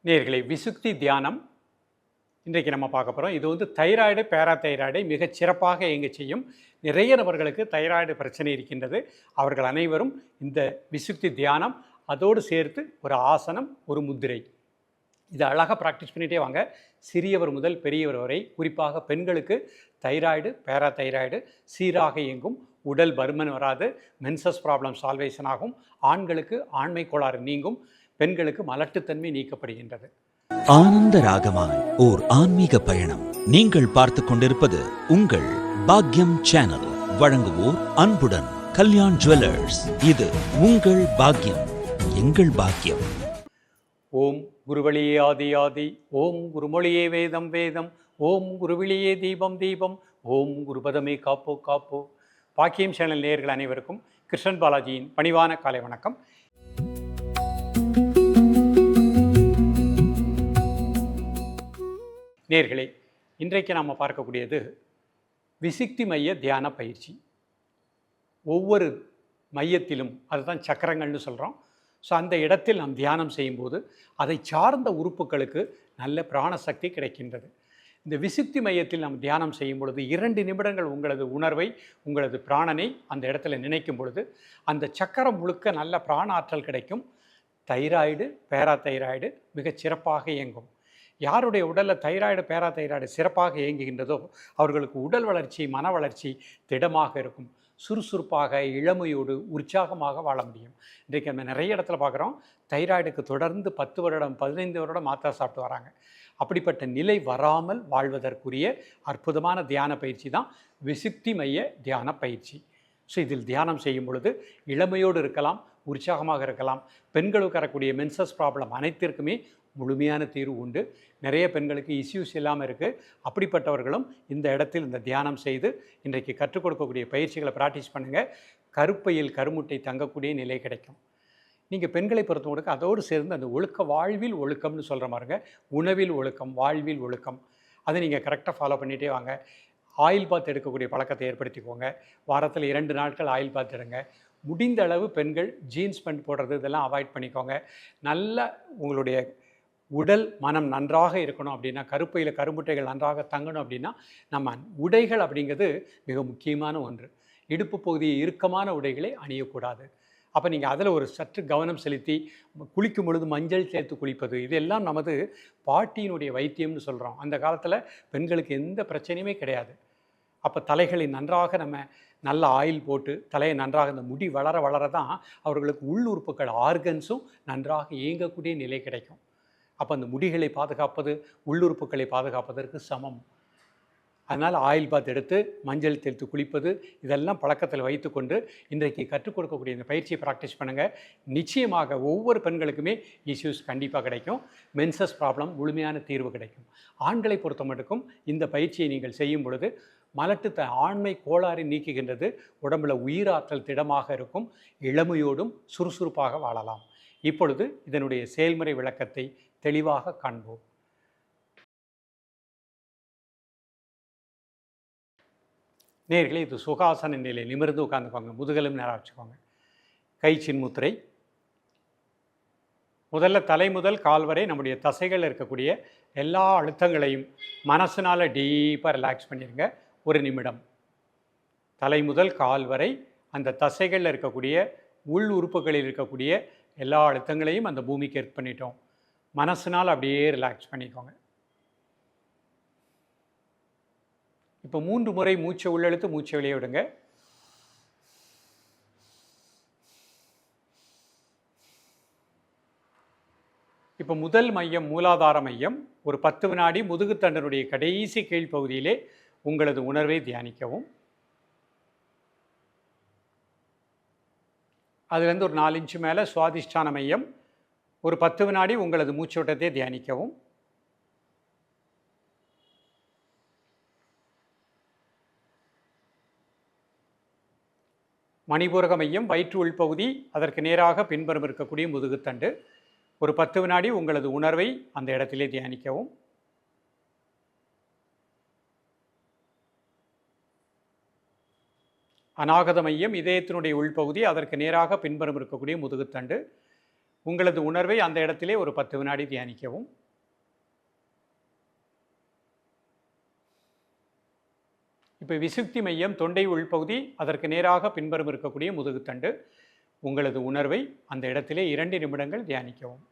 நேயர்களே, விசுக்தி தியானம் இன்றைக்கு நம்ம பார்க்க போகிறோம். இது வந்து தைராய்டு, பேராதைராய்டை மிகச் சிறப்பாக இயங்க செய்யும். நிறைய நபர்களுக்கு தைராய்டு பிரச்சனை இருக்கின்றது. அவர்கள் அனைவரும் இந்த விசுக்தி தியானம், அதோடு சேர்த்து ஒரு ஆசனம், ஒரு முத்திரை, இதை அழகாக ப்ராக்டிஸ் பண்ணிகிட்டே வாங்க. சிறியவர் முதல் பெரியவர் வரை, குறிப்பாக பெண்களுக்கு தைராய்டு, பேராதைராய்டு சீராக இயங்கும், உடல் பருமன் வராது, மென்சஸ் ப்ராப்ளம் சால்வேஷன் ஆகும், ஆண்களுக்கு ஆண்மை கோளாறு நீங்கும், பெண்களுக்கு மலட்டுத்தன்மை நீக்கப்படுகின்றது. ஆனந்த ராகமாய் ஓர் ஆன்மீக பயணம். நீங்கள் பார்த்து கொண்டிருப்பது உங்கள் பாக்யம் சேனல். வழங்குவோர் அன்புடன் கல்யாண் ஜுவல்லர்ஸ். இது உங்கள் பாக்யம், எங்கள் பாக்யம். ஓம் குருவழியே ஆதி ஆதி, ஓம் குருமொழியே வேதம் வேதம், ஓம் குருவிழியே தீபம் தீபம், ஓம் குருபதமே காப்போ காப்போ. பாக்கியம் சேனல் நேயர்கள் அனைவருக்கும் கிருஷ்ணன் பாலாஜியின் பணிவான காலை வணக்கம். நேயர்களே, இன்றைக்கு நாம் பார்க்கக்கூடியது விசுக்தி மைய தியான பயிற்சி. ஒவ்வொரு மையத்திலும், அதுதான் சக்கரங்கள்னு சொல்கிறோம். ஸோ அந்த இடத்தில் நாம் தியானம் செய்யும்போது அதை சார்ந்த உறுப்புகளுக்கு நல்ல பிராணசக்தி கிடைக்கின்றது. இந்த விசுக்தி மையத்தில் நாம் தியானம் செய்யும் பொழுது 2 நிமிடங்கள் உங்களது உணர்வை, உங்களது பிராணனை அந்த இடத்துல நினைக்கும் பொழுது அந்த சக்கரம் முழுக்க நல்ல பிராண ஆற்றல் கிடைக்கும். தைராய்டு, பேராதைராய்டு மிகச் சிறப்பாக இயங்கும். யாருடைய உடலில் தைராய்டு, பேராதைராய்டு சிறப்பாக இயங்குகின்றதோ அவர்களுக்கு உடல் வளர்ச்சி, மன வளர்ச்சி திடமாக இருக்கும். சுறுசுறுப்பாக, இளமையோடு, உற்சாகமாக வாழ முடியும். இன்றைக்கு நம்ம நிறைய இடத்துல பார்க்குறோம், தைராய்டுக்கு தொடர்ந்து 10 வருடம் 15 வருடம் மாத்திரை சாப்பிட்டு வராங்க. அப்படிப்பட்ட நிலை வராமல் வாழ்வதற்குரிய அற்புதமான தியான பயிற்சி தான் விசுக்தி மைய தியான பயிற்சி. ஸோ இதில் தியானம் செய்யும் பொழுது இளமையோடு இருக்கலாம், உற்சாகமாக இருக்கலாம். பெண்களுக்கு வரக்கூடிய மென்சஸ் ப்ராப்ளம் அனைத்திற்குமே முழுமையான தீர்வு உண்டு. நிறைய பெண்களுக்கு இஷ்யூஸ் இல்லாமல் இருக்குது. அப்படிப்பட்டவர்களும் இந்த இடத்தில் இந்த தியானம் செய்து இன்றைக்கு கற்றுக் கொடுக்கக்கூடிய பயிற்சிகளை ப்ராக்டிஸ் பண்ணுங்கள். கருப்பையில் கருமுட்டை தங்கக்கூடிய நிலை கிடைக்கும். நீங்கள் பெண்களை பொறுத்தவங்களுக்கு அதோடு சேர்ந்து அந்த ஒழுக்க, வாழ்வில் ஒழுக்கம்னு சொல்கிற மாதிரிங்க, உணவில் ஒழுக்கம், வாழ்வில் ஒழுக்கம், அதை நீங்கள் கரெக்டாக ஃபாலோ பண்ணிகிட்டே வாங்க. ஆயில் பாத் எடுக்கக்கூடிய பழக்கத்தை ஏற்படுத்திக்கோங்க. வாரத்தில் 2 நாட்கள் ஆயில் பாத் எடுங்க. முடிந்த அளவு பெண்கள் ஜீன்ஸ் பேண்ட் போடுறது இதெல்லாம் அவாய்ட் பண்ணிக்கோங்க. நல்ல உங்களுடைய உடல் மனம் நன்றாக இருக்கணும் அப்படின்னா, கருப்பையில் கருமுட்டைகள் நன்றாக தங்கணும் அப்படின்னா, நம்ம உடைகள் அப்படிங்கிறது மிக முக்கியமான ஒன்று. இடுப்பு பகுதி இறுக்கமான உடைகளை அணியக்கூடாது. அப்போ நீங்கள் அதில் ஒரு சற்று கவனம் செலுத்தி குளிக்கும் பொழுது மஞ்சள் சேர்த்து குளிப்பது, இதெல்லாம் நமது பாட்டியினுடைய வைத்தியம்னு சொல்கிறோம். அந்த காலத்தில் பெண்களுக்கு எந்த பிரச்சனையுமே கிடையாது. அப்போ தலைகளை நன்றாக நம்ம நல்ல ஆயில் போட்டு தலையை நன்றாக, இந்த முடி வளர வளர தான் அவர்களுக்கு உள்ளுறுப்புகள், ஆர்கன்ஸும் நன்றாக இயங்கக்கூடிய நிலை கிடைக்கும். அப்போ அந்த முடிகளை பாதுகாப்பது உள்ளுறுப்புகளை பாதுகாப்பதற்கு சமம். அதனால் ஆயில் பாத் எடுத்து மஞ்சள் தெளித்து குளிப்பது, இதெல்லாம் பழக்கத்தில் வைத்துக்கொண்டு இன்றைக்கு கற்றுக் கொடுக்கக்கூடிய இந்த பயிற்சியை ப்ராக்டிஸ் பண்ணுங்கள். நிச்சயமாக ஒவ்வொரு பெண்களுக்குமே இஷ்யூஸ் கண்டிப்பாக கிடைக்கும். மென்சஸ் ப்ராப்ளம் முழுமையான தீர்வு கிடைக்கும். ஆண்களை பொறுத்த மட்டுக்கும் இந்த பயிற்சியை நீங்கள் செய்யும் பொழுது மலட்டு ஆண்மை கோளாறு நீக்குகின்றது. உடம்புல உயிராற்றல் திடமாக இருக்கும். இளமையோடும் சுறுசுறுப்பாக வாழலாம். இப்பொழுது இதனுடைய செயல்முறை விளக்கத்தை தெளிவாக காண்போம். நேயர்களே, இது சுகாசன நிலை. நிமிர்ந்து உட்காந்துக்கோங்க. முதுகலும் நேராக வச்சுக்கோங்க. கை சின்முத்திரை. முதல்ல தலை முதல் கால் வரை நம்முடைய தசைகள் இருக்கக்கூடிய எல்லா அழுத்தங்களையும் மனசினால் டீப்பாக ரிலாக்ஸ் பண்ணிடுங்க. 1 நிமிடம். தலை முதல் கால் வரை அந்த தசைகளில் இருக்கக்கூடிய உள் உறுப்புகளில் இருக்கக்கூடிய எல்லா அழுத்தங்களையும் அந்த பூமிக்கு ஏற்ப பண்ணிட்டோம். மனசினால் அப்படியே ரிலாக்ஸ் பண்ணிக்கோங்க. இப்போ 3 முறை மூச்சை உள்ளெழுத்து மூச்சை வெளியே விடுங்க. இப்போ முதல் மையம், மூலாதார மையம், ஒரு 10 வினாடி முதுகுத்தண்டனுடைய கடைசி கீழ்ப்பகுதியிலே உங்களது உணர்வை தியானிக்கவும். அதுலேருந்து ஒரு 4 இன்ச்சு மேலே சுவாதிஷ்டான மையம், ஒரு 10 வினாடி உங்களது மூச்சோட்டத்தை தியானிக்கவும். மணிபூரக மையம், வயிற்று உள்பகுதி, அதற்கு நேராக பின்புறம் இருக்கக்கூடிய முதுகுத்தண்டு, ஒரு 10 வினாடி உங்களது உணர்வை அந்த இடத்திலே தியானிக்கவும். அநாகத மையம், இதயத்தினுடைய உள்பகுதி, அதற்கு நேராக பின்புறம் இருக்கக்கூடிய முதுகுத்தண்டு, உங்களது உணர்வை அந்த இடத்திலே ஒரு 10 வினாடி தியானிக்கவும். இப்போ விசுக்தி மையம் தொண்டை உள்பகுதி, அதற்கு நேராக பின்புறம் இருக்கக்கூடிய முதுகுத்தண்டு. உங்களது உணர்வை அந்த இடத்திலே 2 நிமிடங்கள் தியானிக்கவும்.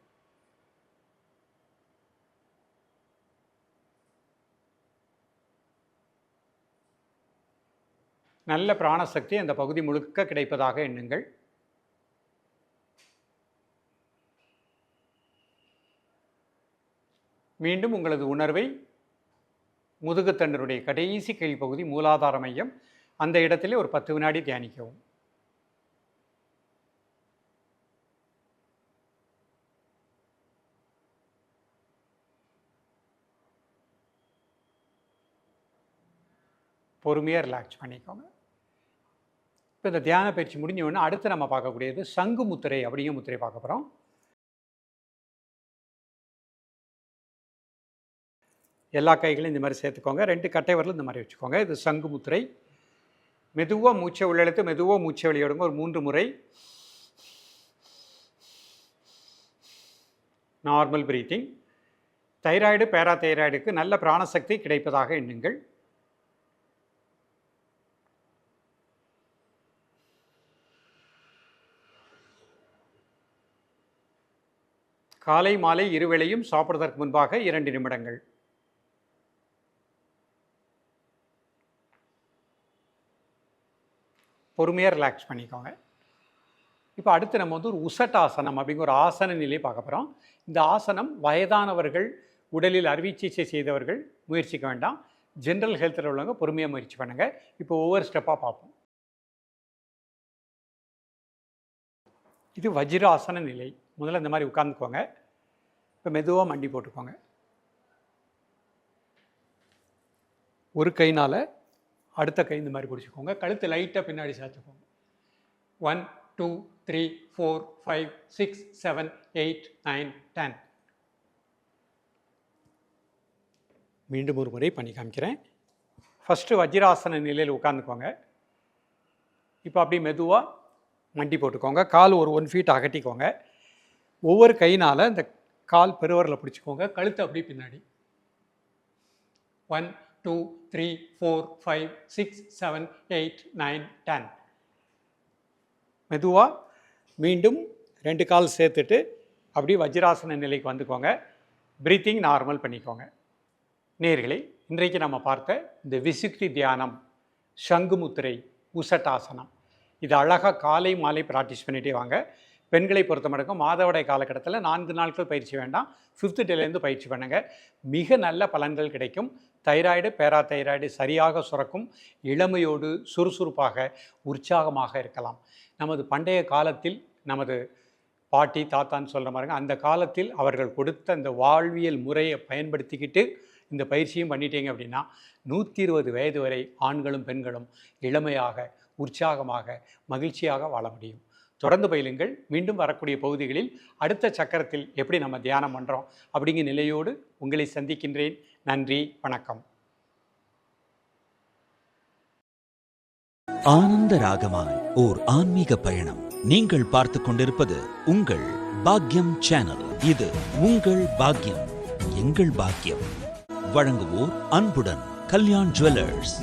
நல்ல பிராணசக்தி அந்த பகுதி முழுக்க கிடைப்பதாக எண்ணுங்கள். மீண்டும் உங்களது உணர்வை முதுகுத்தண்டனுடைய கடைசி கீழ்ப்பகுதி மூலாதார மையம், அந்த இடத்திலே ஒரு 10 வினாடி தியானிக்கவும். பொறுமையாக ரிலாக்ஸ் பண்ணிக்கோங்க. இப்போ இந்த தியான பயிற்சி முடிஞ்ச உடனே அடுத்து நம்ம பார்க்கக்கூடியது சங்கு முத்திரை அப்படிங்கிற முத்திரை பார்க்க போகிறோம். எல்லா கைகளையும் இந்த மாதிரி சேர்த்துக்கோங்க. 2 கட்டை விரலும் இந்த மாதிரி வச்சுக்கோங்க. இது சங்கு முத்திரை. மெதுவாக மூச்சை உள்ளெழுத்து மெதுவாக மூச்சை வெளியிடுங்க. ஒரு 3 முறை. Normal breathing. தைராய்டு பேராதைராய்டுக்கு நல்ல பிராணசக்தி கிடைப்பதாக எண்ணுங்கள். காலை மாலை இருவேளையும் சாப்பிடுவதற்கு முன்பாக 2 நிமிடங்கள். பொறுமையாக ரிலாக்ஸ் பண்ணிக்கோங்க. இப்போ அடுத்து நம்ம ஒரு உசட்டாசனம் அப்படிங்கிற ஒரு ஆசன நிலையை பார்க்க போகிறோம். இந்த ஆசனம் வயதானவர்கள், உடலில் அறுவை சிகிச்சை செய்தவர்கள் முயற்சிக்க வேண்டாம். ஜென்ரல் ஹெல்த்தில் உள்ளவங்க பொறுமையாக முயற்சி பண்ணுங்கள். இப்போ ஒவ்வொரு ஸ்டெப்பாக பார்ப்போம். இது வஜ்ராசன நிலை. முதல்ல இந்த மாதிரி உட்கார்ந்துக்கோங்க. இப்போ மெதுவாக மண்டி போட்டுக்கோங்க. ஒரு கைனால் அடுத்த கை இந்த மாதிரி பிடிச்சிக்கோங்க. கழுத்து லைட்டாக பின்னாடி சாத்துக்கோங்க. 1 2 3 4 5 6 7 8 9 10. மீண்டும் ஒரு முறை பண்ணி காமிக்கிறேன். ஃபஸ்ட்டு வஜ்ராசன நிலையில் உட்காந்துக்கோங்க. இப்போ அப்படி மெதுவாக மண்டி போட்டுக்கோங்க. கால் ஒரு 1 ஃபீட் அகட்டிக்கோங்க. ஒவ்வொரு கையினால் இந்த கால் பெருவரில் பிடிச்சிக்கோங்க. கழுத்து அப்படி பின்னாடி. 1 2 3 4 5 6 7 8 9 10. மெதுவாக மீண்டும் 2 கால் சேர்த்துட்டு அப்படி வஜ்ராசன நிலைக்கு வந்துக்கோங்க. பிரீத்திங் நார்மல் பண்ணிக்கோங்க. நேயர்களே, இன்றைக்கு நம்ம பார்த்த இந்த விசுக்தி தியானம், சங்கு முத்திரை, உசட்டாசனம், இது அழகாக காலை மாலை ப்ராக்டிஸ் பண்ணிகிட்டே வாங்க. பெண்களை பொறுத்த மட்டும் மாதவிடாய் காலகட்டத்தில் 4 நாட்கள் பயிற்சி வேண்டாம். 5th டேலேருந்து பயிற்சி பண்ணுங்கள். மிக நல்ல பலன்கள் கிடைக்கும். தைராய்டு பேராதைராய்டு சரியாக சுரக்கும். இளமையோடு சுறுசுறுப்பாக உற்சாகமாக இருக்கலாம். நமது பண்டைய காலத்தில் நமது பாட்டி தாத்தான்னு சொல்கிற மாதிரிங்க, அந்த காலத்தில் அவர்கள் கொடுத்த அந்த வாழ்வியல் முறையை பயன்படுத்திக்கிட்டு இந்த பயிற்சியும் பண்ணிட்டீங்க அப்படின்னா 120 வயது வரை ஆண்களும் பெண்களும் இளமையாக உற்சாகமாக மகிழ்ச்சியாக வாழ முடியும். தொடர்ந்து பயிலுங்கள். மீண்டும் வரக்கூடிய பகுதிகளில் அடுத்த சக்கரத்தில் எப்படி நம்ம தியானம் பண்ணுறோம் அப்படிங்கிற நிலையோடு உங்களை சந்திக்கின்றேன். நன்றி, வணக்கம். ஆனந்த ராகமாய் ஓர் ஆன்மீக பயணம். நீங்கள் பார்த்து கொண்டிருப்பது உங்கள் பாக்யம் சேனல். இது உங்கள் பாக்யம், எங்கள் பாக்கியம். வழங்குவோர் அன்புடன் கல்யாண் ஜுவல்லர்ஸ்.